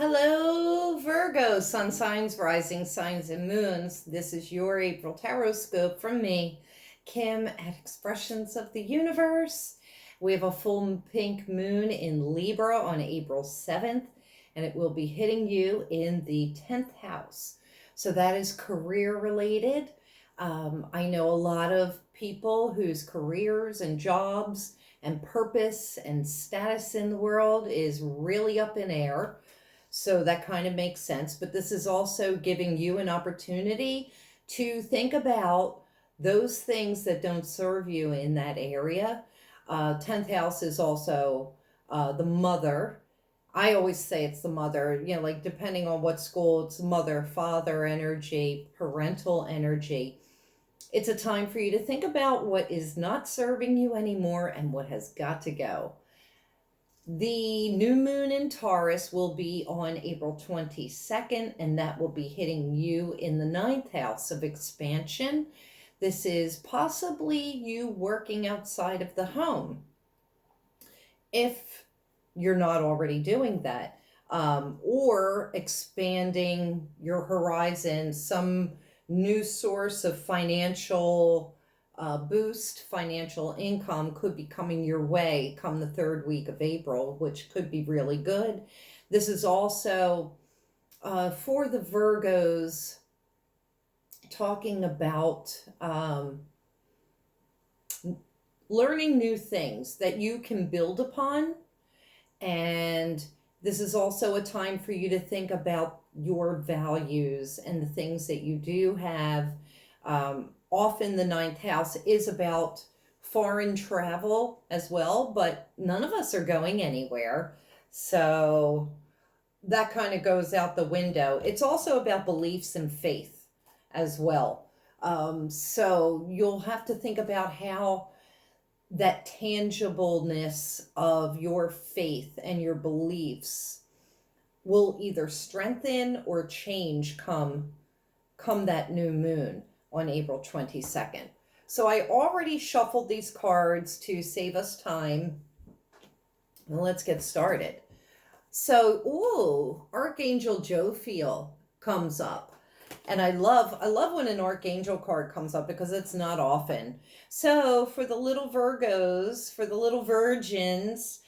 Hello, Virgo, sun signs, rising signs, and moons. This is your April Horoscope from me, Kim, at Expressions of the Universe. We have a full pink moon in Libra on April 7th, and it will be hitting you in the 10th house. So that is career related. I know a lot of people whose careers and jobs and purpose and status in the world is really up in air. So that kind of makes sense. But this is also giving you an opportunity to think about those things that don't serve you in that area. 10th house is also the mother. I always say it's the mother, like depending on what school, it's mother, father energy, parental energy. It's a time for you to think about what is not serving you anymore and what has got to go. The new moon in Taurus will be on April 22nd, and that will be hitting you in the ninth house of expansion. This is possibly you working outside of the home, if you're not already doing that, or expanding your horizon, some new source of financial boost, financial income could be coming your way come the third week of April, which could be really good. This is also for the Virgos talking about learning new things that you can build upon. And this is also a time for you to think about your values and the things that you do have. Often the ninth house is about foreign travel as well, but none of us are going anywhere. So that kind of goes out the window. It's also about beliefs and faith as well. So you'll have to think about how that tangibleness of your faith and your beliefs will either strengthen or change come that new moon on April 22nd. So I already shuffled these cards to save us time. Well, let's get started. So, Archangel Jophiel comes up. And I love when an Archangel card comes up because it's not often. So for the little Virgos, for the little Virgins,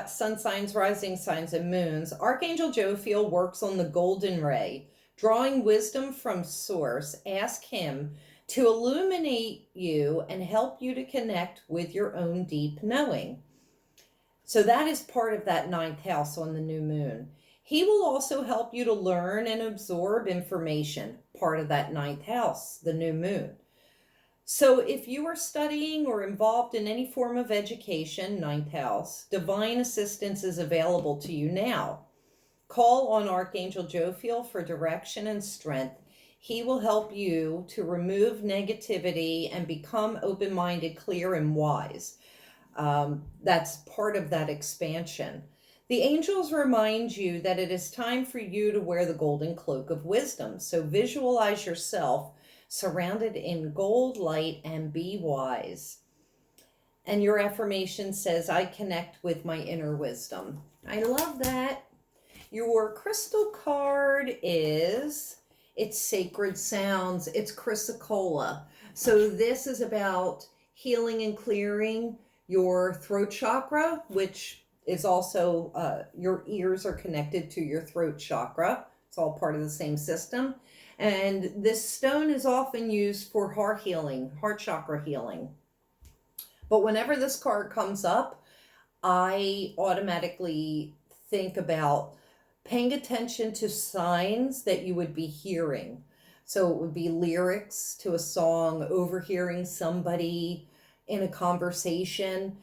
sun signs, rising signs, and moons, Archangel Jophiel works on the golden ray. Drawing wisdom from source, ask him to illuminate you and help you to connect with your own deep knowing. So that is part of that ninth house on the new moon. He will also help you to learn and absorb information, part of that ninth house, the new moon. So if you are studying or involved in any form of education, ninth house, divine assistance is available to you now. Call on Archangel Jophiel for direction and strength. He will help you to remove negativity and become open-minded, clear, and wise. That's part of that expansion. The angels remind you that it is time for you to wear the golden cloak of wisdom. So visualize yourself surrounded in gold light and be wise. And your affirmation says, I connect with my inner wisdom. I love that. Your crystal card it's Sacred Sounds. It's Chrysocolla. So this is about healing and clearing your throat chakra, which is also your ears are connected to your throat chakra. It's all part of the same system. And this stone is often used for heart healing, heart chakra healing. But whenever this card comes up, I automatically think about paying attention to signs that you would be hearing. So it would be lyrics to a song, overhearing somebody in a conversation.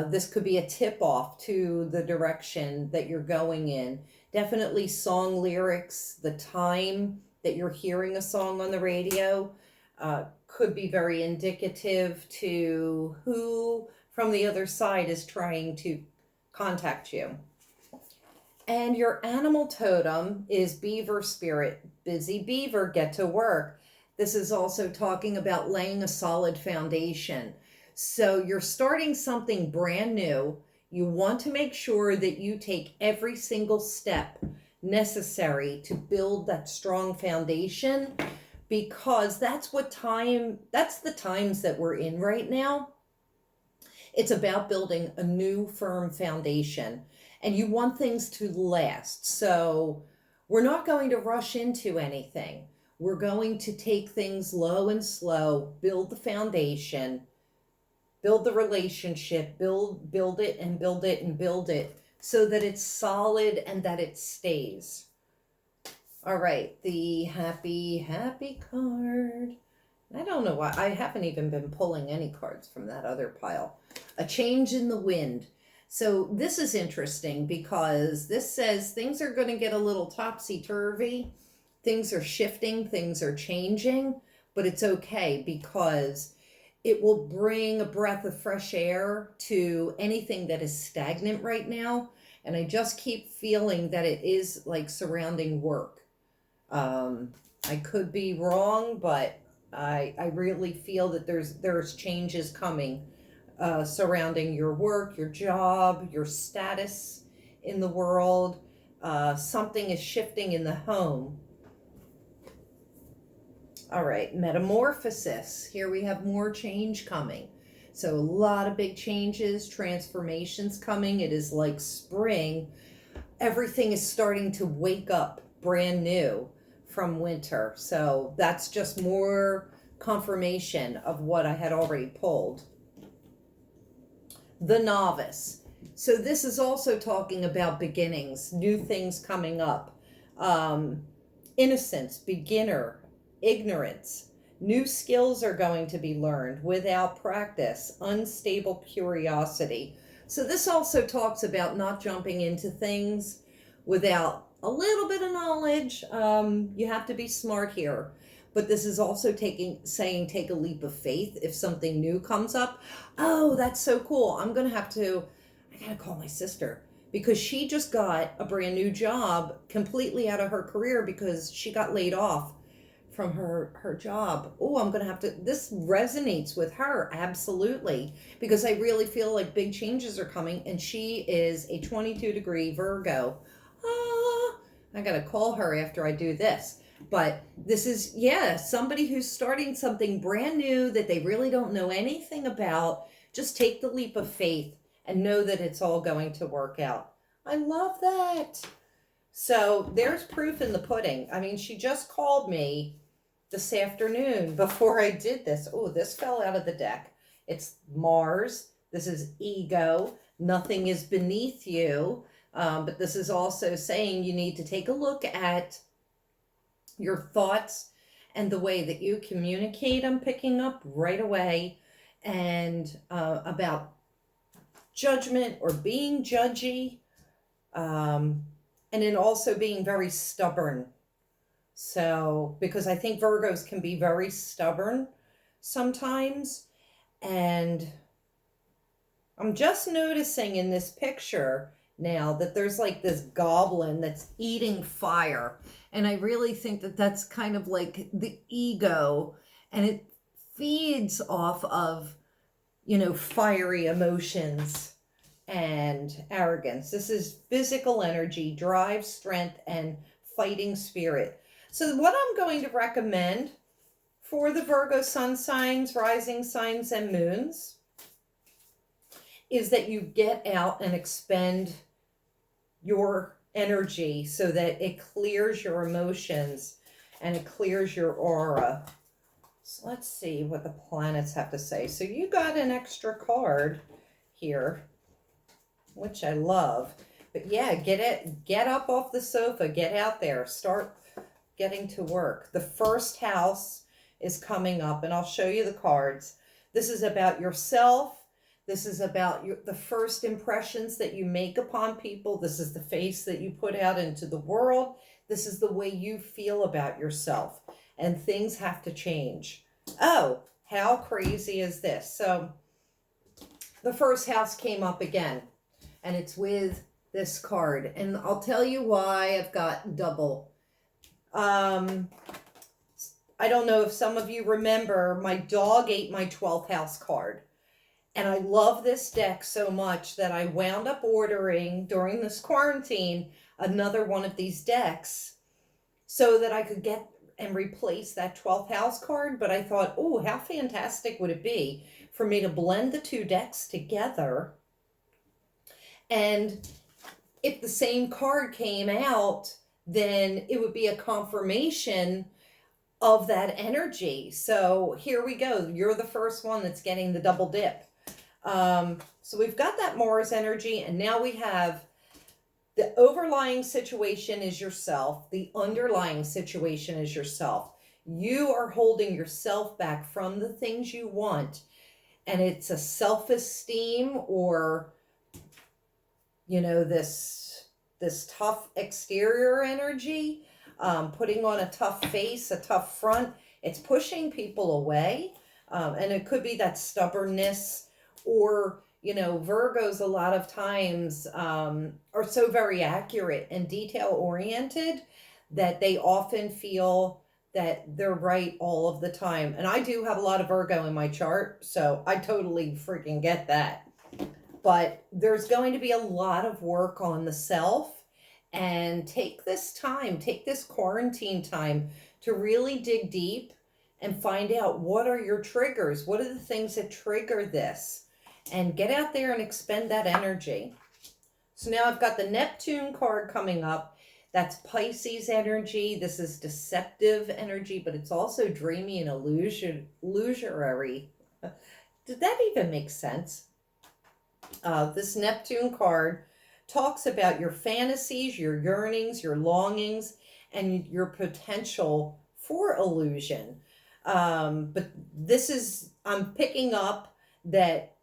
This could be a tip off to the direction that you're going in. Definitely song lyrics, the time that you're hearing a song on the radio could be very indicative to who from the other side is trying to contact you. And your animal totem is beaver spirit. Busy beaver, get to work. This is also talking about laying a solid foundation. So you're starting something brand new. You want to make sure that you take every single step necessary to build that strong foundation, because that's the times that we're in right now. It's about building a new firm foundation, and you want things to last. So we're not going to rush into anything. We're going to take things low and slow, build the foundation, build the relationship, build it and build it and build it so that it's solid and that it stays. All right, the happy card. I don't know why. I haven't even been pulling any cards from that other pile. A change in the wind. So this is interesting because this says things are going to get a little topsy-turvy. Things are shifting, things are changing, but it's okay because it will bring a breath of fresh air to anything that is stagnant right now. And I just keep feeling that it is like surrounding work. I could be wrong, but I really feel that there's changes coming surrounding your work, your job, your status in the world. Something is shifting in the home. All right, metamorphosis. Here we have more change coming. So a lot of big changes, transformations coming. It is like spring. Everything is starting to wake up brand new from winter. So that's just more confirmation of what I had already pulled. The novice. So this is also talking about beginnings, new things coming up. Innocence, beginner, ignorance. New skills are going to be learned without practice. Unstable curiosity. So this also talks about not jumping into things without a little bit of knowledge. You have to be smart here. But this is also saying take a leap of faith if something new comes up. Oh, that's so cool. I gotta call my sister because she just got a brand new job completely out of her career because she got laid off from her job. Oh, this resonates with her, absolutely, because I really feel like big changes are coming, and she is a 22-degree Virgo. I gotta call her after I do this. But this is, somebody who's starting something brand new that they really don't know anything about. Just take the leap of faith and know that it's all going to work out. I love that. So there's proof in the pudding. I mean, she just called me this afternoon before I did this. Oh, this fell out of the deck. It's Mars. This is ego. Nothing is beneath you. But this is also saying you need to take a look at your thoughts and the way that you communicate. I'm picking up right away. And about judgment or being judgy. And then also being very stubborn. So, because I think Virgos can be very stubborn sometimes. And I'm just noticing in this picture now that there's like this goblin that's eating fire. And I really think that that's kind of like the ego. And it feeds off of, fiery emotions and arrogance. This is physical energy, drive, strength, and fighting spirit. So what I'm going to recommend for the Virgo sun signs, rising signs, and moons is that you get out and expend your energy so that it clears your emotions and it clears your aura. So let's see what the planets have to say. So you got an extra card here, which I love. But yeah, get up off the sofa, get out there, start getting to work. The first house is coming up, and I'll show you the cards. This is about yourself. This is about the first impressions that you make upon people. This is the face that you put out into the world. This is the way you feel about yourself. And things have to change. Oh, how crazy is this? So the first house came up again, and it's with this card. And I'll tell you why I've got double. I don't know if some of you remember, my dog ate my 12th house card. And I love this deck so much that I wound up ordering during this quarantine another one of these decks so that I could get and replace that 12th house card. But I thought, oh, how fantastic would it be for me to blend the two decks together, and if the same card came out, then it would be a confirmation of that energy. So here we go. You're the first one that's getting the double dip. So we've got that Mars energy, and now we have the overlying situation is yourself. The underlying situation is yourself. You are holding yourself back from the things you want, and it's a self-esteem, or this tough exterior energy, putting on a tough face, a tough front. It's pushing people away, and it could be that stubbornness, or Virgos a lot of times are so very accurate and detail oriented that they often feel that they're right all of the time. And I do have a lot of Virgo in my chart, so I totally freaking get that. But there's going to be a lot of work on the self, and take this time, take this quarantine time to really dig deep and find out, what are your triggers? What are the things that trigger this? And get out there and expend that energy. So now I've got the Neptune card coming up. That's Pisces energy. This is deceptive energy, but it's also dreamy and illusory. Did that even make sense? This Neptune card talks about your fantasies, your yearnings, your longings, and your potential for illusion. But I'm picking up that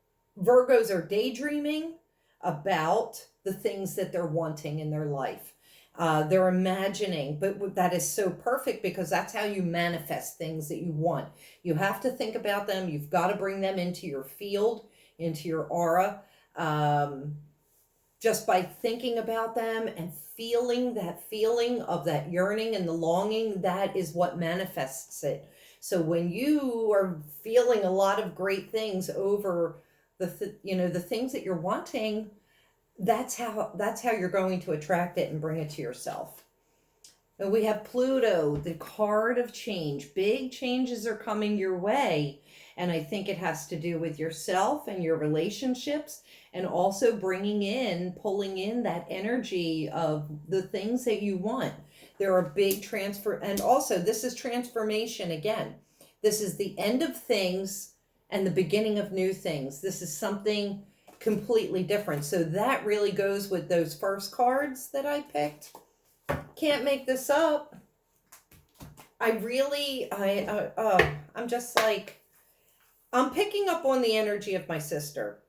Virgos are daydreaming about the things that they're wanting in their life. They're imagining, but that is so perfect, because that's how you manifest things that you want. You have to think about them. You've got to bring them into your field, into your aura. Just by thinking about them and feeling that feeling of that yearning and the longing, that is what manifests it. So when you are feeling a lot of great things over the things that you're wanting, that's how you're going to attract it and bring it to yourself. And we have Pluto, the card of change. Big changes are coming your way. And I think it has to do with yourself and your relationships, and also pulling in that energy of the things that you want. There are big and also this is transformation again. This is the end of things and the beginning of new things. This is something completely different. So that really goes with those first cards that I picked. Can't make this up. I'm just like, I'm picking up on the energy of my sister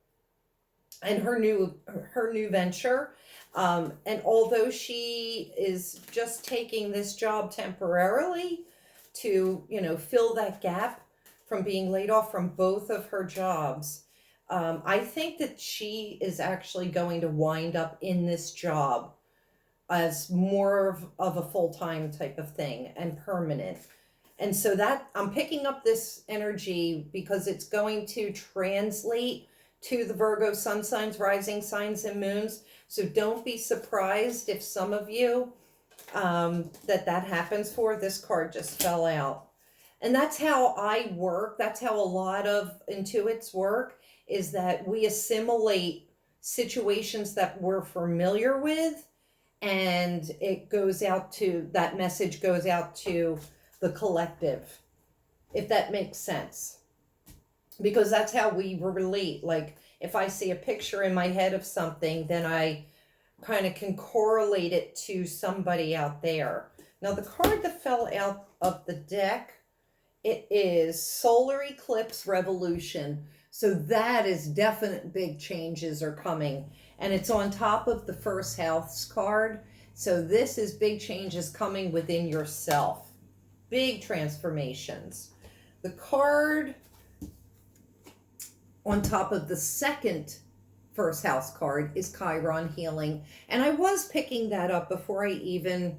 and her new venture. And although she is just taking this job temporarily to, fill that gap from being laid off from both of her jobs, I think that she is actually going to wind up in this job as more of a full-time type of thing and permanent. And so that I'm picking up this energy because it's going to translate to the Virgo sun signs, rising signs, and moons. So don't be surprised if some of you that happens for. This card just fell out. And that's how I work. That's how a lot of intuits work, is that we assimilate situations that we're familiar with, and that message goes out to the collective, if that makes sense. Because that's how we relate. Like, if I see a picture in my head of something, then I kind of can correlate it to somebody out there. Now, the card that fell out of the deck, it is Solar Eclipse Revolution. So that is definite big changes are coming. And it's on top of the first house card. So this is big changes coming within yourself. Big transformations. The card on top of the second first house card is Chiron Healing. And I was picking that up before I even,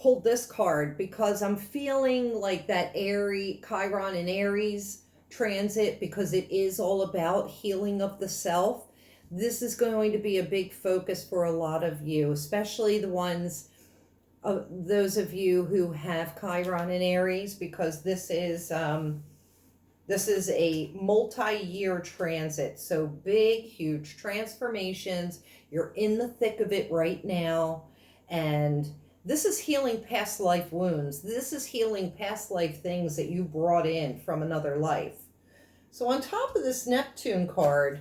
pulled this card, because I'm feeling like that Chiron and Aries transit, because it is all about healing of the self. This is going to be a big focus for a lot of you, especially the ones, those of you who have Chiron in Aries, because this is a multi-year transit. So big, huge transformations. You're in the thick of it right now. And this is healing past life wounds. This is healing past life things that you brought in from another life. So on top of this Neptune card,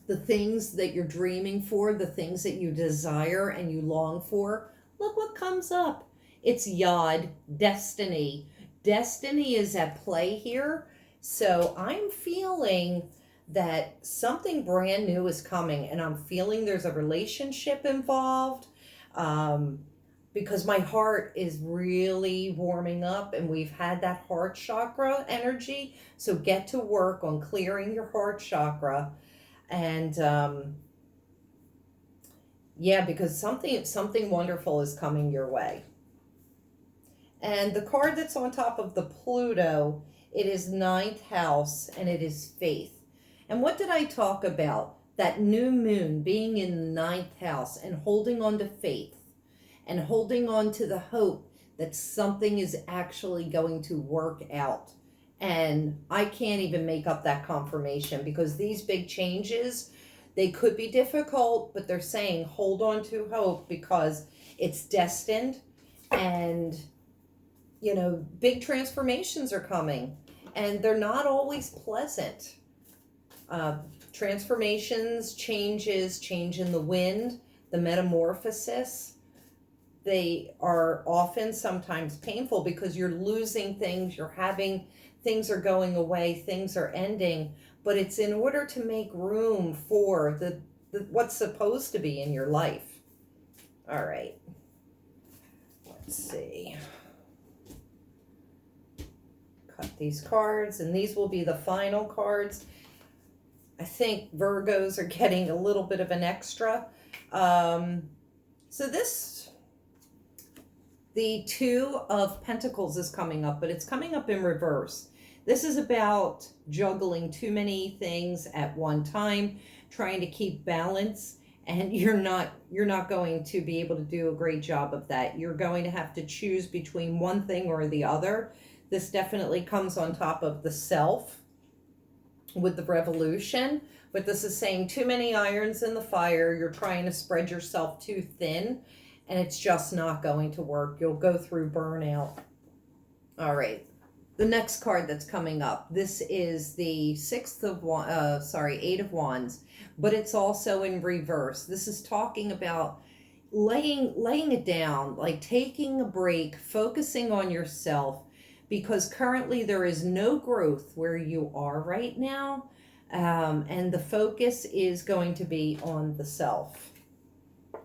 the things that you're dreaming for, the things that you desire and you long for, look what comes up. It's Yod, destiny. Destiny is at play here. So I'm feeling that something brand new is coming, and I'm feeling there's a relationship involved, because my heart is really warming up, and we've had that heart chakra energy. So get to work on clearing your heart chakra. And yeah, because something wonderful is coming your way. And the card that's on top of the Pluto, it is ninth house, and it is faith. And what did I talk about? That new moon being in the ninth house and holding on to faith and holding on to the hope that something is actually going to work out. And I can't even make up that confirmation, because these big changes, they could be difficult, but they're saying hold on to hope because it's destined. And you know, big transformations are coming, and they're not always pleasant. Transformations, changes, change in the wind, the metamorphosis, they are often sometimes painful because you're losing things, you're having, things are going away, things are ending, but it's in order to make room for the what's supposed to be in your life. All right, let's see. Cut these cards, and these will be the final cards. I think Virgos are getting a little bit of an extra. So this, the Two of Pentacles is coming up, but it's coming up in reverse. This is about juggling too many things at one time, trying to keep balance, and you're not going to be able to do a great job of that. You're going to have to choose between one thing or the other. This definitely comes on top of the Self with the Revolution, but this is saying too many irons in the fire. You're trying to spread yourself too thin, and it's just not going to work. You'll go through burnout. All right. The next card that's coming up, this is the Eight of Wands, but it's also in reverse. This is talking about laying it down, like taking a break, focusing on yourself, because currently there is no growth where you are right now, and the focus is going to be on the self.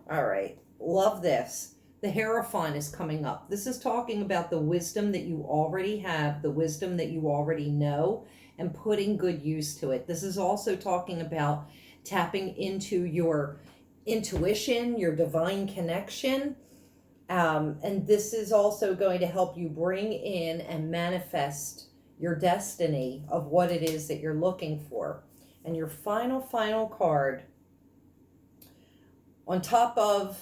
All right, love this. The Hierophant is coming up. This is talking about the wisdom that you already have, the wisdom that you already know, and putting good use to it. This is also talking about tapping into your intuition, your divine connection. And this is also going to help you bring in and manifest your destiny of what it is that you're looking for. And your final card, on top of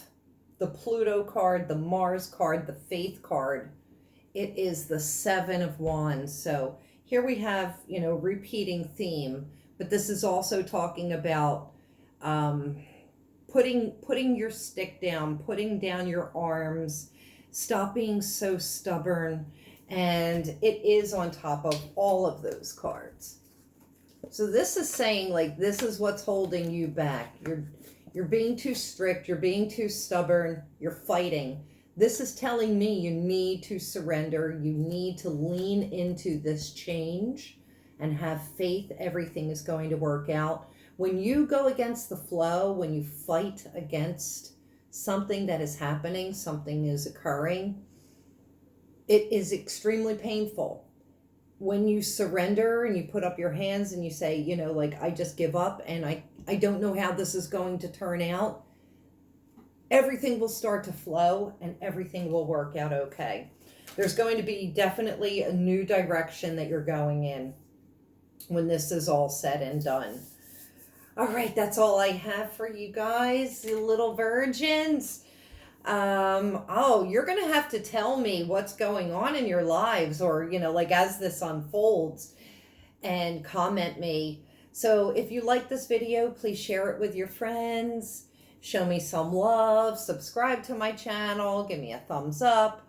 the Pluto card, the Mars card, the Faith card, it is the Seven of Wands. So here we have, repeating theme, but this is also talking about putting your stick down, putting down your arms, stop being so stubborn, and it is on top of all of those cards. So this is saying, like, this is what's holding you back. You're being too strict, you're being too stubborn, you're fighting. This is telling me you need to surrender, you need to lean into this change and have faith everything is going to work out. When you go against the flow, when you fight against something that is happening, something is occurring, it is extremely painful. When you surrender and you put up your hands and you say, I just give up and I don't know how this is going to turn out, everything will start to flow and everything will work out okay. There's going to be definitely a new direction that you're going in when this is all said and done. All right, that's all I have for you guys, you little virgins. Oh, you're gonna have to tell me what's going on in your lives, or like as this unfolds, and comment me. So if you like this video, please share it with your friends. Show me some love. Subscribe to my channel. Give me a thumbs up.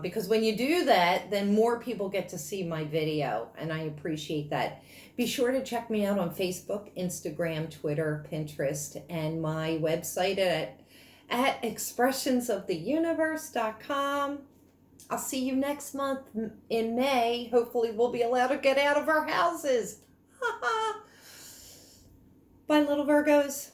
Because when you do that, then more people get to see my video, and I appreciate that. Be sure to check me out on Facebook, Instagram, Twitter, Pinterest, and my website at expressionsoftheuniverse.com. I'll see you next month in May. Hopefully we'll be allowed to get out of our houses. Bye, little Virgos.